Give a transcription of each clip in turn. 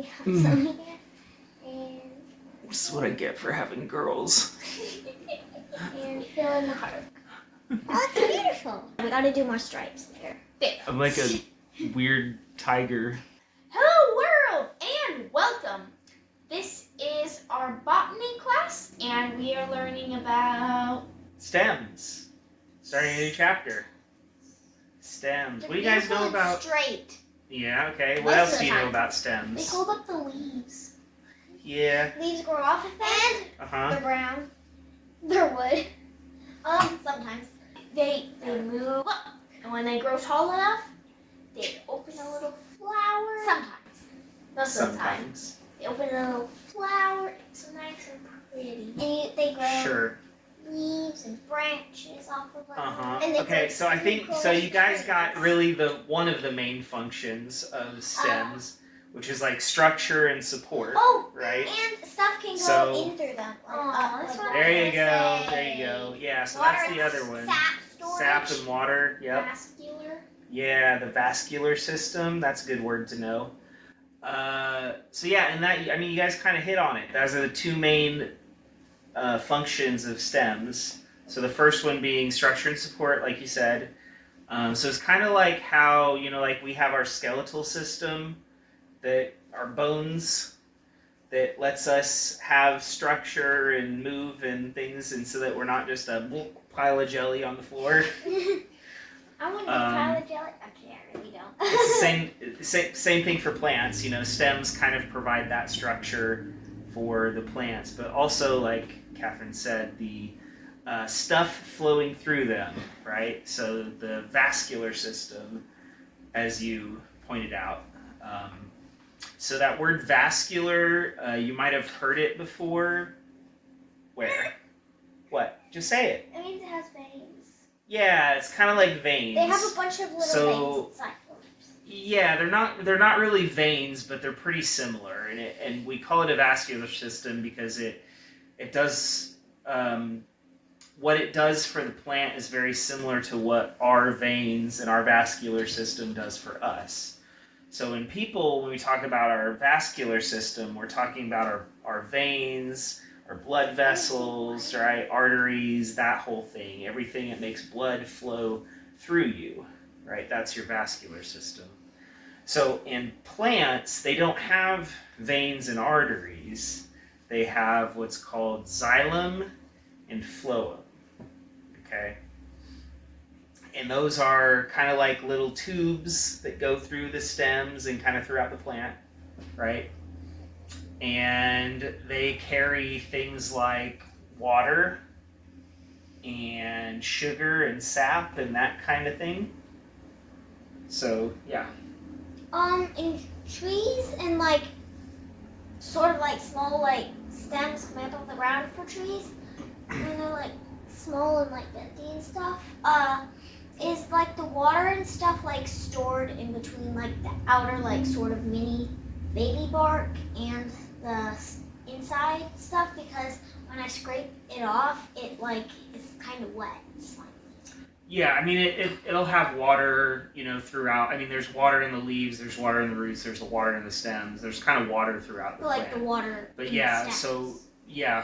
We have some here. And This is what I get for having girls. and fill in the heart. Oh, that's beautiful. We gotta do more stripes there. There. I'm like a weird tiger. Hello world and welcome. This is our botany class and we are learning about Stems. Starting a new chapter. Stems. What do you guys know about? Straight. Yeah, okay. What Most else of do the you know time. about they stems? hold up the leaves. Yeah. Leaves grow off of them. Uh-huh. They're brown. They're wood. Sometimes. They move up and when they grow tall enough, they open a little flower. Sometimes. Most of the time. Sometimes. They open a little flower. It's so nice and pretty. And they grow Sure. leaves and branches off of them. Uh-huh. And they Okay, grow so I think twinkles so you guys and got trees. really one of the main functions of stems, which is like structure and support, Oh, right? and stuff can go So- in through them. Like, Aw, that's what There you I go. was There you gonna go. say. Yeah, so Water that's the and other one. Sap storage. Sap and water. Yep. Vascular. Yeah, the vascular system. That's a good word to know. So yeah, and that, I mean, you guys kind of hit on it. Those are the two main functions of stems. So the first one being structure and support, like you said. So it's kind of like how, like we have our skeletal system, that our bones, that lets us have structure and move and things, and so that we're not just a pile of jelly on the floor. I want to be pile of jelly. Okay, I really don't. It's the same thing for plants. Stems kind of provide that structure for the plants, but also, like Catherine said, the stuff flowing through them, right? So the vascular system, as you pointed out. So that word vascular, you might have heard it before. Where? What? Just say it. It means it has veins. Yeah, it's kind of like veins. They have a bunch of little So- veins inside them. Yeah, they're not really veins, but they're pretty similar, and we call it a vascular system because it does what it does for the plant is very similar to what our veins and our vascular system does for us. So in people, when we talk about our vascular system, we're talking about our veins, our blood vessels, right, arteries, that whole thing, everything that makes blood flow through you, right? That's your vascular system. So in plants, they don't have veins and arteries. They have what's called xylem and phloem, okay? And those are kind of like little tubes that go through the stems and kind of throughout the plant, right? And they carry things like water and sugar and sap and that kind of thing. So, yeah. In trees and sort of like small stems come up off the ground for trees, when they're like small and like bendy and stuff, is like the water and stuff like stored in between like the outer like sort of mini baby bark and the inside stuff, because when I scrape it off, it like is kind of wet. It's like, Yeah, I mean, it'll have water, throughout. I mean, there's water in the leaves, there's water in the roots, there's water in the stems. There's kind of water throughout the like plant. the water. But in yeah, the stems.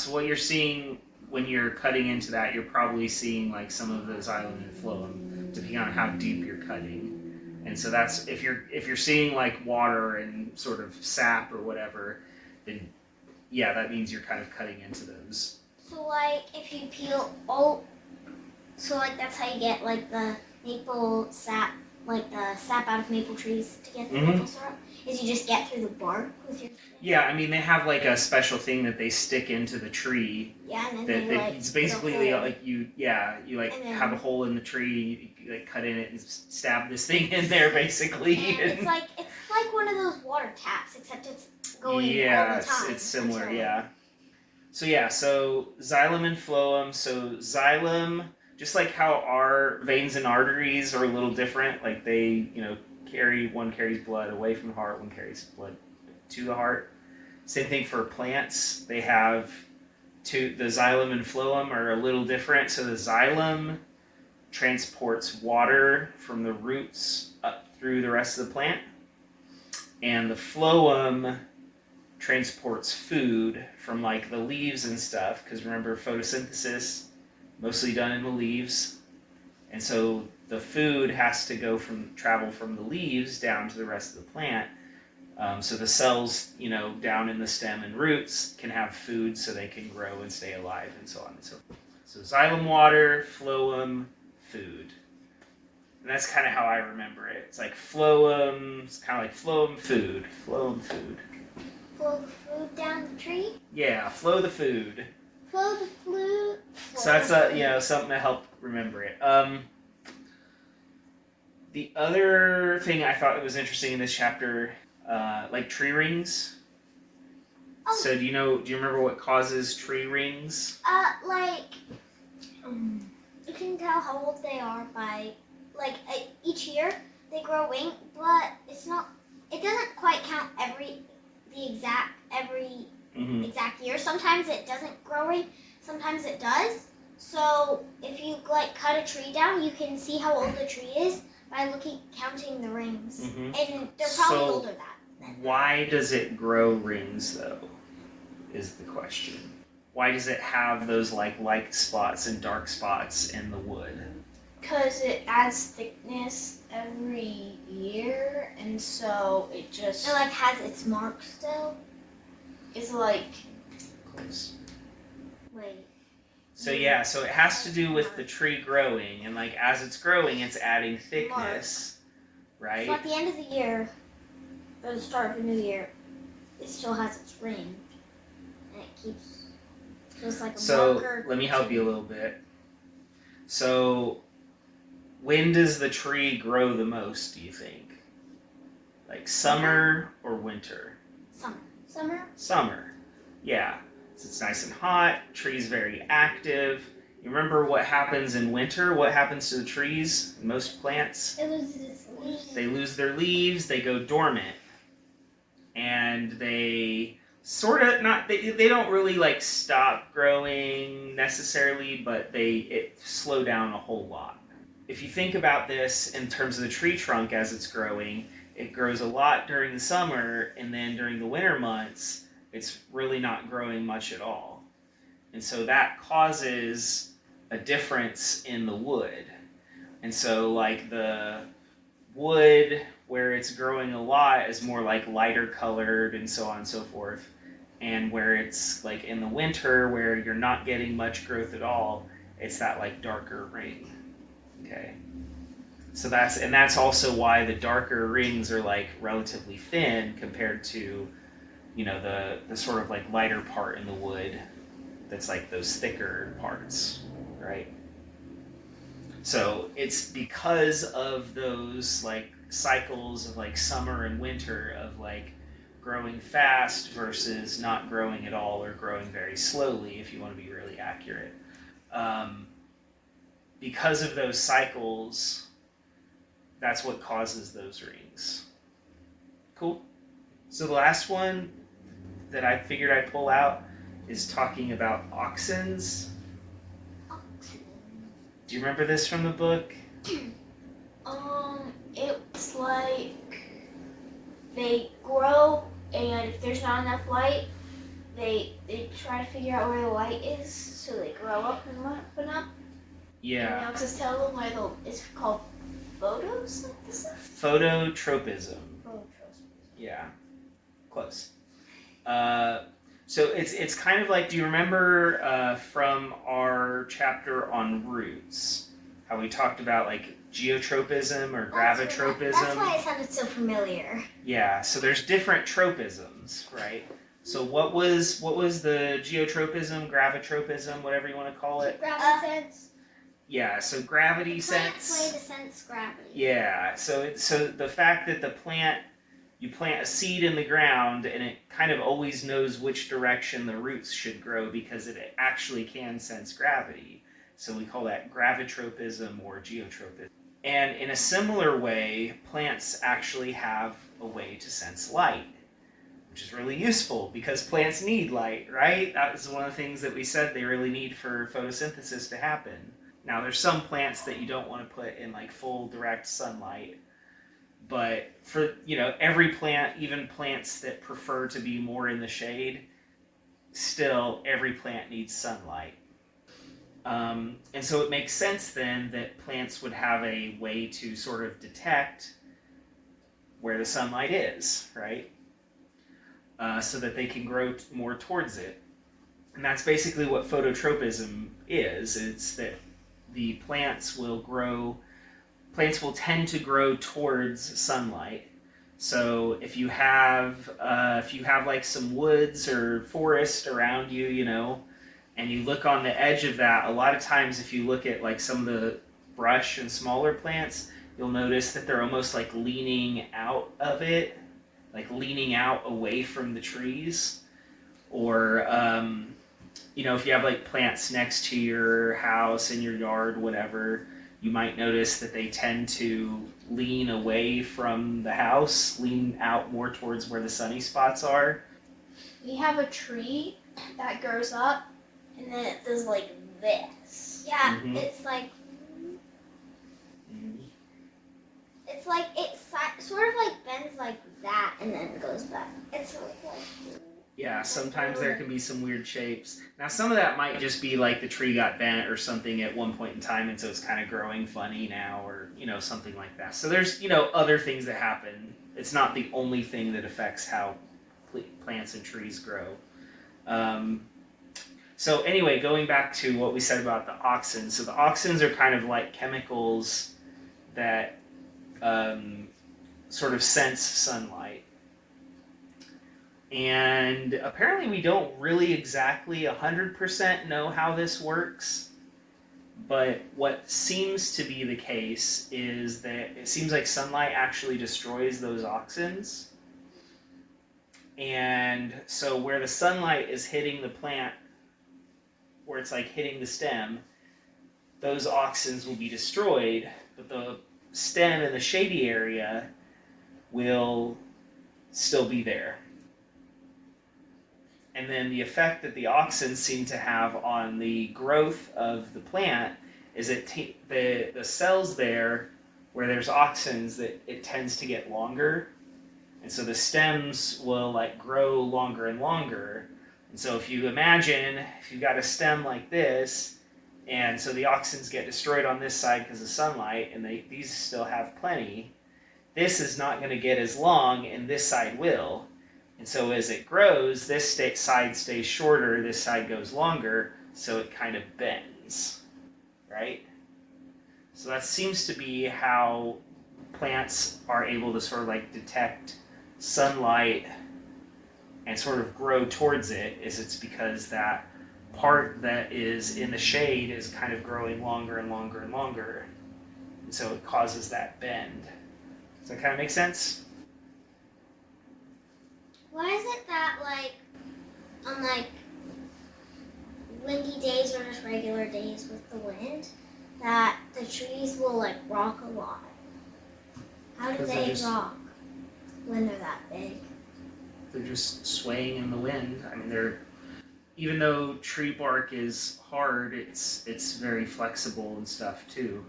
so what you're seeing when you're cutting into that, you're probably seeing like some of the xylem and phloem, depending on how deep you're cutting. And so that's if you're seeing like water and sort of sap or whatever, then yeah, that means you're kind of cutting into those. So like if you peel all, so like that's how you get like the maple sap, like the sap out of maple trees to get the Mhm. maple syrup, is you just get through the bark with your Yeah, I mean they have like a special thing that they stick into the tree. yeah, and then That they like it's put a basically hole. like you like And then- have a hole in the tree, you like cut in it and stab this thing in there basically. And it's like one of those water taps, except it's going yeah, all the time. it's similar, until- yeah. So xylem and phloem. So xylem, just like how our veins and arteries are a little different, like they, one carries blood away from the heart, one carries blood to the heart. Same thing for plants. They have the xylem and phloem are a little different. So the xylem transports water from the roots up through the rest of the plant. And the phloem transports food from like the leaves and stuff, because remember photosynthesis mostly done in the leaves, and so the food has to travel from the leaves down to the rest of the plant. So the cells, down in the stem and roots can have food so they can grow and stay alive and so on and so forth. So xylem water, phloem, food. And that's kind of how I remember it. It's like phloem, it's kind of like phloem, food. Phloem, food. Flow the food down the tree. Yeah, flow the food. Flow the food. So that's something to help remember it. The other thing I thought was interesting in this chapter, like tree rings. Oh. So do you remember what causes tree rings? You can tell how old they are by, each year they grow a wing, but it doesn't quite count every Mm-hmm. exact year. Sometimes it doesn't grow a ring, sometimes it does. So if you cut a tree down, you can see how old the tree is by counting the rings. Mm-hmm. And they're probably So, older than that. Why does it grow rings though? Is the question. Why does it have those light spots and dark spots in the wood? Because it adds thickness every year, and so it just It has its mark still. is Close. Wait. So it has to do with the tree growing, and as it's growing, it's adding thickness, right? So at the end of the year, or the start of a new year, it still has its ring, and it keeps just like a marker. So let me help you a little bit. So when does the tree grow the most, do you think? Summer or winter? Summer. Summer. Yeah. So it's nice and hot, tree's very active. You remember what happens in winter? What happens to the trees? Most plants? It loses its leaves. They lose their leaves, they go dormant. And they they don't really stop growing necessarily, but it slow down a whole lot. If you think about this in terms of the tree trunk as it's growing, it grows a lot during the summer, and then during the winter months, it's really not growing much at all. And so that causes a difference in the wood. And so the wood where it's growing a lot is more lighter colored and so on and so forth. And where it's in the winter where you're not getting much growth at all, it's that darker ring. Okay. So that's also why the darker rings are relatively thin compared to the sort of lighter part in the wood that's those thicker parts, right? So it's because of those cycles of summer and winter of growing fast versus not growing at all or growing very slowly, if you want to be really accurate. Because of those cycles, that's what causes those rings. Cool. So the last one that I figured I'd pull out is talking about auxins. Do you remember this from the book? It's they grow, and if there's not enough light, they try to figure out where the light is, so they grow up and up and up. Yeah. And I'll just tell them it's called photosynthesis? Phototropism. Photosynthesis. Yeah. Close. So it's kind of do you remember from our chapter on roots, how we talked about geotropism or gravitropism? That's why it sounded so familiar. Yeah, so there's different tropisms, right? So what was the geotropism, gravitropism, whatever you want to call it? Gravity sense. Yeah, so gravity Plants sense. way to sense gravity. Yeah, so the fact that you plant a seed in the ground and it kind of always knows which direction the roots should grow because it actually can sense gravity. So we call that gravitropism or geotropism. And in a similar way, plants actually have a way to sense light, which is really useful because plants need light, right? That was one of the things that we said they really need for photosynthesis to happen. Now, there's some plants that you don't want to put in full direct sunlight, but for every plant, even plants that prefer to be more in the shade, still every plant needs sunlight. And so it makes sense then that plants would have a way to sort of detect where the sunlight is, right? So that they can grow more towards it. And that's basically what phototropism is. It's that the plants will tend to grow towards sunlight. So if you have like some woods or forest around you, and you look on the edge of that, a lot of times if you look at like some of the brush and smaller plants, you'll notice that they're almost like leaning out of it, like leaning out away from the trees. Or if you have like plants next to your house, in your yard, whatever, you might notice that they tend to lean away from the house, lean out more towards where the sunny spots are. We have a tree that grows up and then it does like this. Yeah, Mhm. it's like Mhm. it sort of like bends like that and then goes back. It's sort of like. Yeah, sometimes there can be some weird shapes. Now, some of that might just be like the tree got bent or something at one point in time, and so it's kind of growing funny now, or something like that. So there's other things that happen. It's not the only thing that affects how plants and trees grow. So anyway, going back to what we said about the auxins. So the auxins are kind of like chemicals that sort of sense sunlight. And apparently we don't really exactly 100% know how this works, but what seems to be the case is that it seems like sunlight actually destroys those auxins. And so where the sunlight is hitting the plant, where it's like hitting the stem, those auxins will be destroyed, but the stem in the shady area will still be there. And then the effect that the auxins seem to have on the growth of the plant is the cells there where there's auxins, that it tends to get longer. And so the stems will like grow longer and longer. And so if you imagine, if you've got a stem like this, and so the auxins get destroyed on this side because of sunlight, and these still have plenty, this is not going to get as long, and this side will. And so as it grows, this side stays shorter, this side goes longer, so it kind of bends, right? So that seems to be how plants are able to sort of like detect sunlight and sort of grow towards it, is it's because that part that is in the shade is kind of growing longer and longer and longer. And so it causes that bend. Does that kind of make sense? Why is it that like on like windy days or just regular days with the wind that the trees will like rock a lot? How do 'Cause they rock when they're that big? They're just swaying in the wind. I mean, even though tree bark is hard, it's very flexible and stuff too.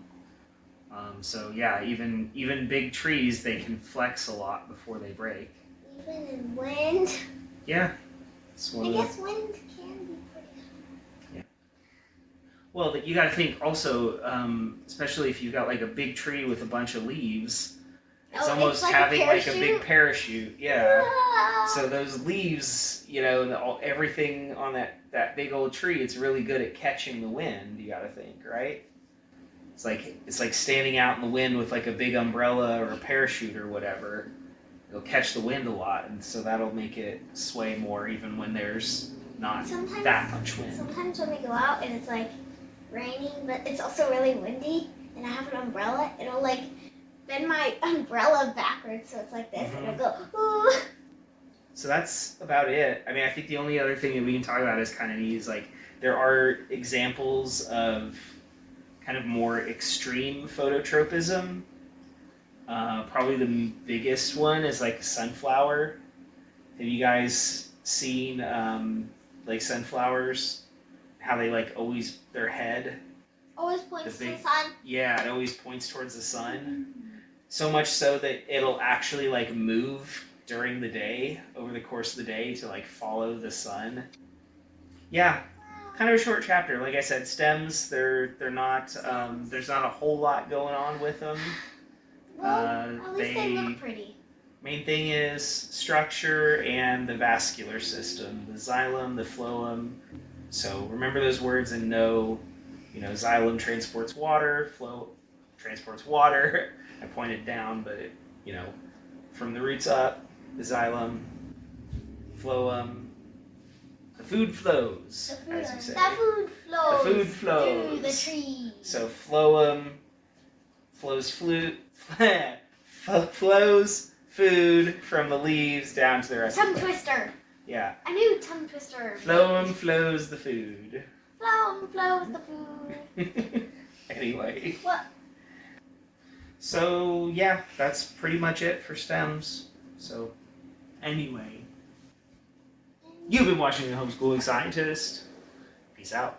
So yeah, even big trees, they can flex a lot before they break. Even in wind? Yeah. I guess wind can be pretty. Yeah. Well, you got to think also, especially if you've got like a big tree with a bunch of leaves, it's almost like having a like a big parachute. Yeah. Ah. So those leaves, everything on that big old tree, it's really good at catching the wind. You got to think, right? It's like standing out in the wind with like a big umbrella or a parachute or whatever. It'll catch the wind a lot, and so that'll make it sway more even when there's not that much wind. Sometimes when we go out and it's like raining, but it's also really windy, and I have an umbrella, it'll like bend my umbrella backwards, so it's like this, and it'll go, ooh. So that's about it. I mean, I think the only other thing that we can talk about is kind of neat is like there are examples of kind of more extreme phototropism. Probably the biggest one is like sunflower. Have you guys seen like sunflowers? How they like always, their head Always points to the big- sun. Yeah, it always points towards the sun. So much so that it'll actually like move during the day, over the course of the day, to like follow the sun. Yeah, kind of a short chapter. Like I said, stems, they're not, there's not a whole lot going on with them. Well, at least they look pretty. Main thing is structure and the vascular system, the xylem, the phloem. So remember those words and know, xylem transports water, phloem transports water. I pointed down, but it, from the roots up, the xylem, phloem, the food flows, as you say. The food flows. The food flows. Through the trees. So phloem flows flows food from the leaves down to the rest Tongue of the plant. twister. Yeah. I knew tongue twister. Phloem flows the food. Phloem flows the food. Anyway. What? So, yeah, that's pretty much it for stems. So, anyway. You've been watching The Homeschooling Scientist. Peace out.